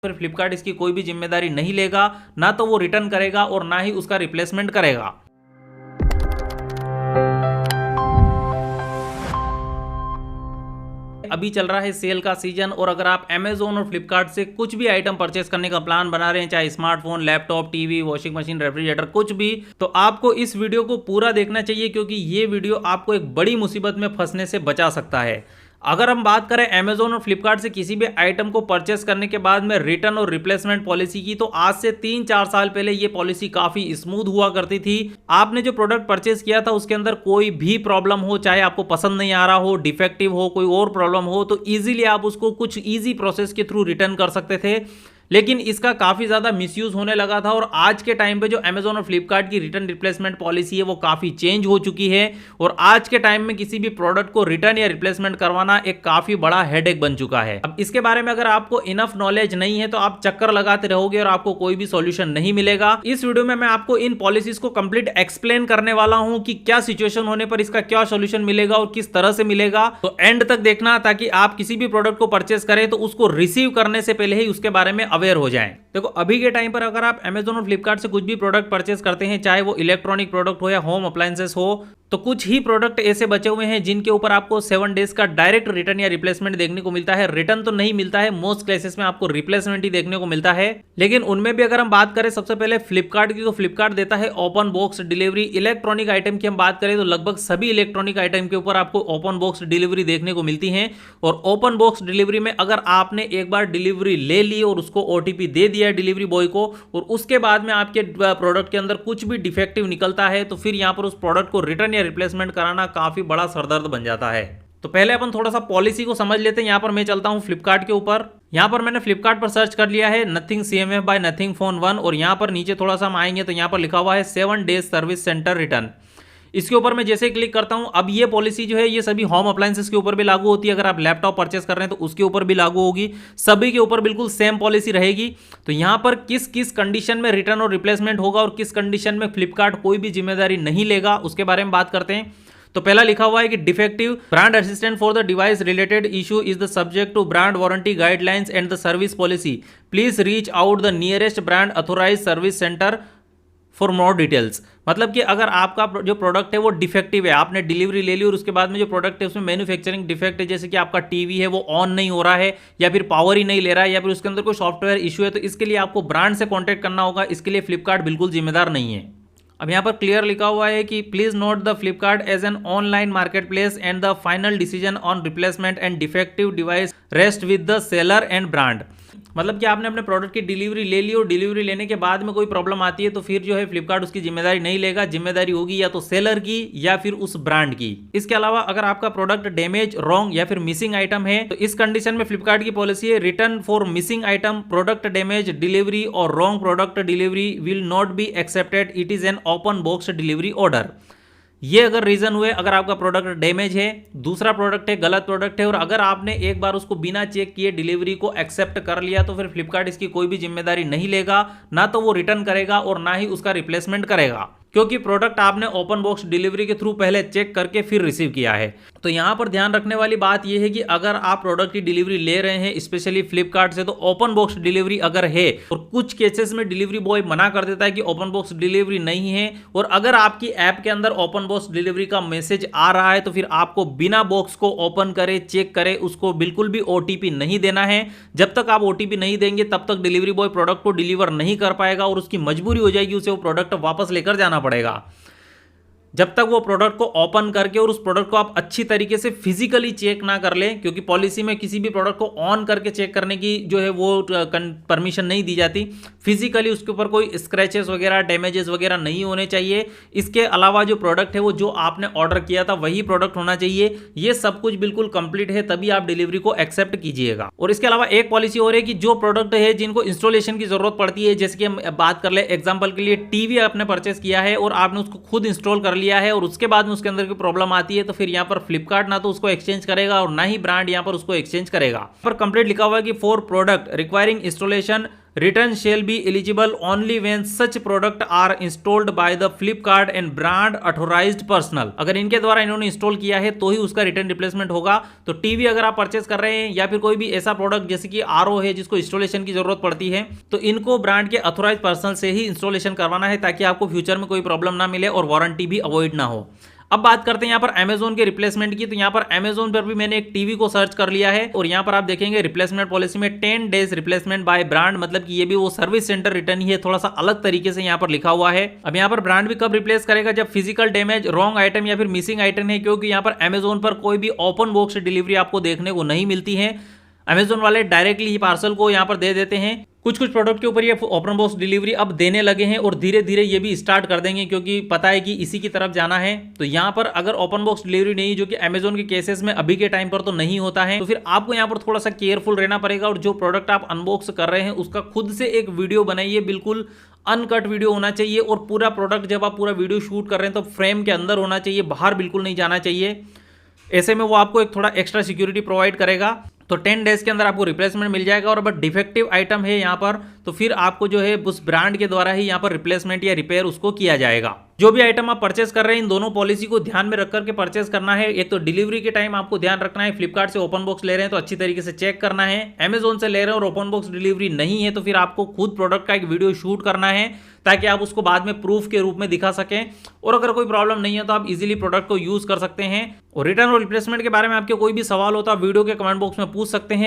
फिर फ्लिपकार्ट इसकी कोई भी जिम्मेदारी नहीं लेगा, ना तो वो रिटर्न करेगा और ना ही उसका रिप्लेसमेंट करेगा। अभी चल रहा है सेल का सीजन और अगर आप Amazon और फ्लिपकार्ट से कुछ भी आइटम परचेस करने का प्लान बना रहे हैं, चाहे smartphone, laptop, TV, washing machine, refrigerator, कुछ भी, तो आपको इस वीडियो को पूरा देखना चाहिए क्योंकि ये वीडियो आपको एक बड़ी मुसीबत में फंसने से बचा सकता है। अगर हम बात करें Amazon और फ्लिपकार्ट से किसी भी आइटम को परचेस करने के बाद में रिटर्न और रिप्लेसमेंट पॉलिसी की, तो आज से 3-4 साल पहले ये पॉलिसी काफी स्मूथ हुआ करती थी। आपने जो प्रोडक्ट परचेस किया था उसके अंदर कोई भी प्रॉब्लम हो, चाहे आपको पसंद नहीं आ रहा हो, डिफेक्टिव हो, कोई और प्रॉब्लम हो, तो इजीली आप उसको कुछ इजी प्रोसेस के थ्रू रिटर्न कर सकते थे। लेकिन इसका काफी ज्यादा मिसयूज होने लगा था और आज के टाइम पे जो Amazon और फ्लिपकार्ट की रिटर्न रिप्लेसमेंट पॉलिसी है वो काफी चेंज हो चुकी है और आज के टाइम में किसी भी प्रोडक्ट को रिटर्न या रिप्लेसमेंट करवाना एक काफी बड़ा हेडेक बन चुका है। अब इसके बारे में अगर आपको इनफ नॉलेज नहीं है तो आप चक्कर लगाते रहोगे और आपको कोई भी सॉल्यूशन नहीं मिलेगा। इस वीडियो में मैं आपको इन पॉलिसीज को कंप्लीट एक्सप्लेन करने वाला हूं कि क्या सिचुएशन होने पर इसका क्या सॉल्यूशन मिलेगा और किस तरह से मिलेगा। तो एंड तक देखना ताकि आप किसी भी प्रोडक्ट को परचेस करें तो उसको रिसीव करने से पहले ही उसके बारे में अवेयर हो जाएं। देखो अभी के टाइम पर अगर आप Amazon और फ्लिपकार्ट से कुछ भी प्रोडक्ट परचेस करते हैं, चाहे वो इलेक्ट्रॉनिक प्रोडक्ट हो या होम अप्लायंसेस हो, तो कुछ ही प्रोडक्ट ऐसे बचे हुए हैं जिनके ऊपर आपको 7 डेज का डायरेक्ट रिटर्न या रिप्लेसमेंट देखने को मिलता है। रिटर्न तो नहीं मिलता है, मोस्ट केसेस में आपको रिप्लेसमेंट ही देखने को मिलता है। लेकिन उनमें भी अगर हम बात करें सबसे पहले फ्लिपकार्ट की, तो फ्लिपकार्ट देता है open box delivery. Electronic item की हम बात करें तो लगभग सभी इलेक्ट्रॉनिक आइटम के ऊपर आपको ओपन बॉक्स डिलीवरी देखने को मिलती है। और ओपन बॉक्स डिलीवरी में अगर आपने एक बार डिलीवरी ले ली और उसको OTP दे दिया डिलीवरी बॉय को और उसके बाद में आपके प्रोडक्ट के अंदर कुछ भी डिफेक्टिव निकलता है, तो फिर यहां पर उस प्रोडक्ट को रिटर्न या रिप्लेसमेंट कराना काफी बड़ा सरदर्द बन जाता है। तो पहले अपन थोड़ा सा पॉलिसी को समझ लेते हैं। यहां पर मैं चलता हूं फ्लिपकार्ट के ऊपर। यहां पर मैंने फ्लिपकार्ट पर सर्च कर लिया है Nothing CMF by Nothing phone 1 और यहां पर नीचे थोड़ा सा हम आएंगे तो यहां पर लिखा हुआ है 7 डेज सर्विस सेंटर रिटर्न। इसके ऊपर मैं जैसे क्लिक करता हूं, अब ये पॉलिसी जो है ये सभी होम अप्लायंसेस के ऊपर भी लागू होती है। अगर आप लैपटॉप परचेस कर रहे हैं तो उसके ऊपर भी लागू होगी, सभी के ऊपर बिल्कुल सेम पॉलिसी रहेगी। तो यहां पर किस किस कंडीशन में रिटर्न और रिप्लेसमेंट होगा और किस कंडीशन में फ्लिपकार्ट कोई भी जिम्मेदारी नहीं लेगा उसके बारे में बात करते हैं। तो पहला लिखा हुआ है कि defective brand assistant for the device related issue is the subject to brand warranty guidelines and the service policy. Please reach out the nearest brand authorise service centre for more details. मतलब कि अगर आपका जो product है वो defective है, आपने delivery ले ली और उसके बाद में जो प्रोडक्ट है उसमें मैन्युफैक्चरिंग डिफेक्ट है, जैसे कि आपका टीवी है वो ऑन नहीं हो रहा है या फिर पावर ही नहीं ले रहा है या फिर उसके अंदर कोई सॉफ्टवेयर इशू है, तो इसके लिए आपको ब्रांड से कॉन्टैक्ट करना होगा। इसके लिए फ्लिपकार्ट बिल्कुल जिम्मेदार नहीं है। अब यहाँ पर क्लियर लिखा हुआ है कि please note the Flipkart as an online marketplace and the final decision on replacement and defective device rest with the seller and brand. मतलब कि आपने अपने प्रोडक्ट की डिलीवरी ले ली और डिलीवरी लेने के बाद में कोई प्रॉब्लम आती है तो फिर जो है फ्लिपकार्ट उसकी जिम्मेदारी नहीं लेगा। जिम्मेदारी होगी या तो सेलर की या फिर उस ब्रांड की। इसके अलावा अगर आपका प्रोडक्ट डैमेज, रॉन्ग या फिर मिसिंग आइटम है तो इस कंडीशन में फ्लिपकार्ट की पॉलिसी है return for missing item, product damage delivery और wrong product delivery will not be accepted. It is an open box delivery order. ये अगर रीजन हुए, अगर आपका प्रोडक्ट डैमेज है, दूसरा प्रोडक्ट है, गलत प्रोडक्ट है और अगर आपने एक बार उसको बिना चेक किए डिलीवरी को एक्सेप्ट कर लिया तो फिर फ्लिपकार्ट इसकी कोई भी जिम्मेदारी नहीं लेगा, ना तो वो रिटर्न करेगा और ना ही उसका रिप्लेसमेंट करेगा, क्योंकि प्रोडक्ट आपने ओपन बॉक्स डिलीवरी के थ्रू पहले चेक करके फिर रिसीव किया है। तो यहां पर ध्यान रखने वाली बात यह है कि अगर आप प्रोडक्ट की डिलीवरी ले रहे हैं स्पेशली फ्लिपकार्ट से, तो ओपन बॉक्स डिलीवरी अगर है और कुछ केसेस में डिलीवरी बॉय मना कर देता है कि ओपन बॉक्स डिलीवरी नहीं है, और अगर आपकी ऐप के अंदर ओपन बॉक्स डिलीवरी का मैसेज आ रहा है तो फिर आपको बिना बॉक्स को ओपन करे, चेक करे, उसको बिल्कुल भी OTP नहीं देना है। जब तक आप OTP नहीं देंगे तब तक डिलीवरी बॉय प्रोडक्ट को डिलीवर नहीं कर पाएगा और उसकी मजबूरी हो जाएगी उसे वो प्रोडक्ट वापस लेकर जाना पड़ेगा। जब तक वो प्रोडक्ट को ओपन करके और उस प्रोडक्ट को आप अच्छी तरीके से फिजिकली चेक ना कर लें, क्योंकि पॉलिसी में किसी भी प्रोडक्ट को ऑन करके चेक करने की जो है वो परमिशन नहीं दी जाती। फिजिकली उसके ऊपर कोई स्क्रैचेस वगैरह, डैमेजेस वगैरह नहीं होने चाहिए। इसके अलावा जो प्रोडक्ट है वो जो आपने ऑर्डर किया था वही प्रोडक्ट होना चाहिए। ये सब कुछ बिल्कुल कंप्लीट है तभी आप डिलीवरी को एक्सेप्ट कीजिएगा। और इसके अलावा एक पॉलिसी और है कि जो प्रोडक्ट है जिनको इंस्टॉलेशन की जरूरत पड़ती है, जैसे कि हम बात कर ले एग्जाम्पल के लिए टीवी आपने परचेस किया है और आपने उसको खुद इंस्टॉल कर लिया है और उसके बाद में उसके अंदर की प्रॉब्लम आती है, तो फिर यहाँ पर फ्लिपकार्ट ना तो उसको एक्सचेंज करेगा और ना ही ब्रांड यहाँ पर उसको एक्सचेंज करेगा। पर कंप्लीट लिखा हुआ है कि for product requiring installation return shall be eligible only when such product are installed by the Flipkart and brand authorised personnel. अगर इनके द्वारा इन्होंने इंस्टॉल किया है तो ही उसका रिटर्न रिप्लेसमेंट होगा। तो टीवी अगर आप परचेस कर रहे हैं या फिर कोई भी ऐसा प्रोडक्ट जैसे कि आरओ है जिसको इंस्टॉलेशन की जरूरत पड़ती है, तो इनको ब्रांड के अथोराइज पर्सनल से ही इंस्टॉलेशन करवाना है ताकि आपको फ्यूचर में कोई प्रॉब्लम ना मिले और वारंटी भी अवॉइड ना हो। अब बात करते हैं यहाँ पर Amazon के रिप्लेसमेंट की। तो यहाँ पर Amazon पर भी मैंने एक टीवी को सर्च कर लिया है और यहाँ पर आप देखेंगे रिप्लेसमेंट पॉलिसी में 10 डेज रिप्लेसमेंट बाय ब्रांड, मतलब कि ये भी वो सर्विस सेंटर रिटर्न ही है, थोड़ा सा अलग तरीके से यहाँ पर लिखा हुआ है। अब यहाँ पर ब्रांड भी कब रिप्लेस करेगा, जब फिजिकल डैमेज, रॉन्ग आइटम या फिर मिसिंग आइटम है, क्योंकि यहाँ पर Amazon पर कोई भी ओपन बॉक्स डिलीवरी आपको देखने को नहीं मिलती है। Amazon वाले डायरेक्टली ही पार्सल को यहाँ पर दे देते हैं। कुछ प्रोडक्ट के ऊपर ये ओपन बॉक्स डिलीवरी अब देने लगे हैं और धीरे धीरे ये भी स्टार्ट कर देंगे, क्योंकि पता है कि इसी की तरफ जाना है। तो यहाँ पर अगर ओपन बॉक्स डिलीवरी नहीं, जो कि Amazon के केसेस में अभी के टाइम पर तो नहीं होता है, तो फिर आपको यहाँ पर थोड़ा सा केयरफुल रहना पड़ेगा और जो प्रोडक्ट आप अनबॉक्स कर रहे हैं उसका खुद से एक वीडियो बनाइए, बिल्कुल अनकट वीडियो होना चाहिए। और पूरा प्रोडक्ट जब आप पूरा वीडियो शूट कर रहे हैं तो फ्रेम के अंदर होना चाहिए, बाहर बिल्कुल नहीं जाना चाहिए। ऐसे में वो आपको एक थोड़ा एक्स्ट्रा सिक्योरिटी प्रोवाइड करेगा। तो 10 डेज के अंदर आपको रिप्लेसमेंट मिल जाएगा। और अगर डिफेक्टिव आइटम है यहाँ पर तो फिर आपको जो है उस ब्रांड के द्वारा ही यहाँ पर रिप्लेसमेंट या रिपेयर उसको किया जाएगा। जो भी आइटम आप परचेस कर रहे हैं इन दोनों पॉलिसी को ध्यान में रख करके परचेस करना है। एक तो डिलीवरी के टाइम आपको ध्यान रखना है, फ्लिपकार्ट से ओपन बॉक्स ले रहे हैं तो अच्छी तरीके से चेक करना है। Amazon से ले रहे हैं और ओपन बॉक्स डिलीवरी नहीं है तो फिर आपको खुद प्रोडक्ट का एक वीडियो शूट करना है ताकि आप उसको बाद में प्रूफ के रूप में दिखा सकें। और अगर कोई प्रॉब्लम नहीं है तो आप इजीली प्रोडक्ट को यूज कर सकते हैं। और रिटर्न और रिप्लेसमेंट के बारे में आपके कोई भी सवाल हो तो आप वीडियो के कमेंट बॉक्स में पूछ सकते हैं।